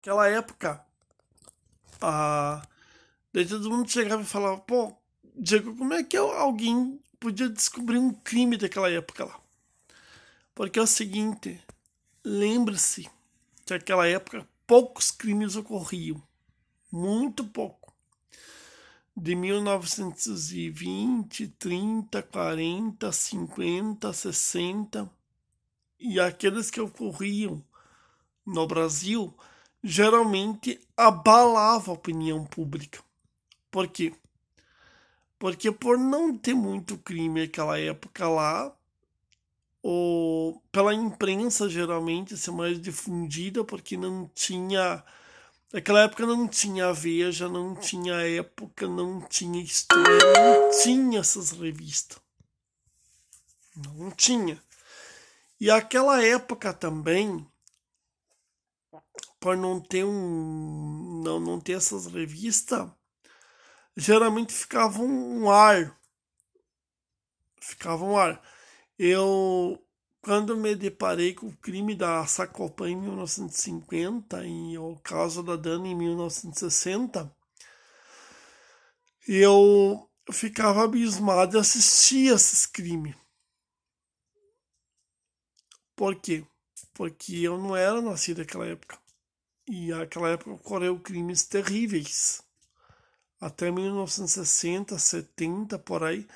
Aquela época, a... daí todo mundo chegava e falava, pô, Diego, como é que alguém podia descobrir um crime daquela época lá? Porque é o seguinte, lembre-se que naquela época poucos crimes ocorriam, muito pouco. De 1920, 30, 40, 50, 60, e aqueles que ocorriam no Brasil geralmente abalava a opinião pública. Por quê? Porque por não ter muito crime naquela época lá, ou pela imprensa geralmente ser mais difundida, porque não tinha. Naquela época não tinha Veja, não tinha Época, não tinha História, não tinha essas revistas. Não tinha. E aquela época também, por não ter não ter essas revistas, geralmente ficava um ar. Eu, quando me deparei com o crime da Sacopan em 1950 e o caso da Dana em 1960, eu ficava abismado e assistia esses crimes. Por quê? Porque eu não era nascido naquela época. E naquela época ocorreu crimes terríveis. Até 1960, 70, por aí.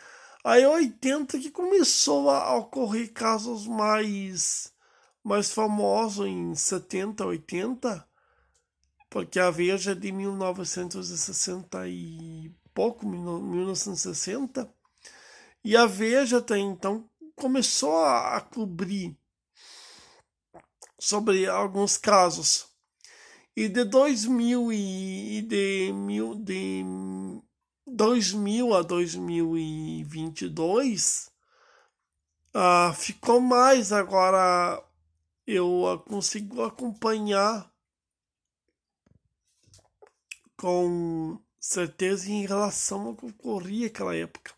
Aí 80 que começou a ocorrer casos mais famosos em 70, 80, porque a Veja é de 1960 e pouco, 1960, e a Veja até então começou a cobrir sobre alguns casos. E de 2000 e de 2000 a 2022, ficou mais. Agora eu consigo acompanhar com certeza em relação ao que ocorria naquela época.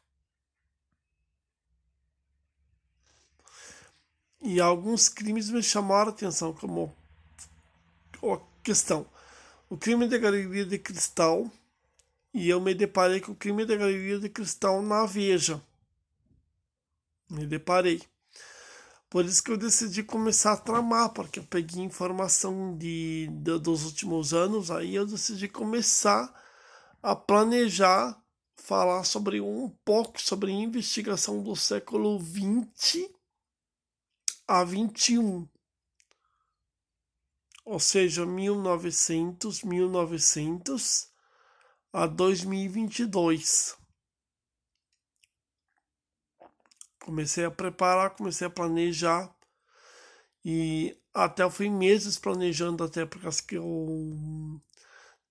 E alguns crimes me chamaram a atenção, como a questão, o crime da Galeria de Cristal, e eu me deparei com o crime da Galeria de Cristal na Veja. Me deparei. Por isso que eu decidi começar a tramar, porque eu peguei informação dos últimos anos, aí eu decidi começar a planejar, falar sobre um pouco sobre investigação do século 20 a 21, ou seja, 1900 a 2022. Comecei a preparar, comecei a planejar e até eu fui meses planejando, até porque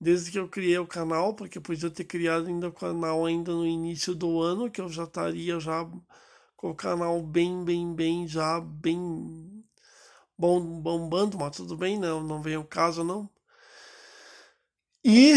desde que eu criei o canal, porque podia ter criado ainda o canal ainda no início do ano, que eu já estaria já com o canal bem bombando, mas tudo bem, não vem o caso não. E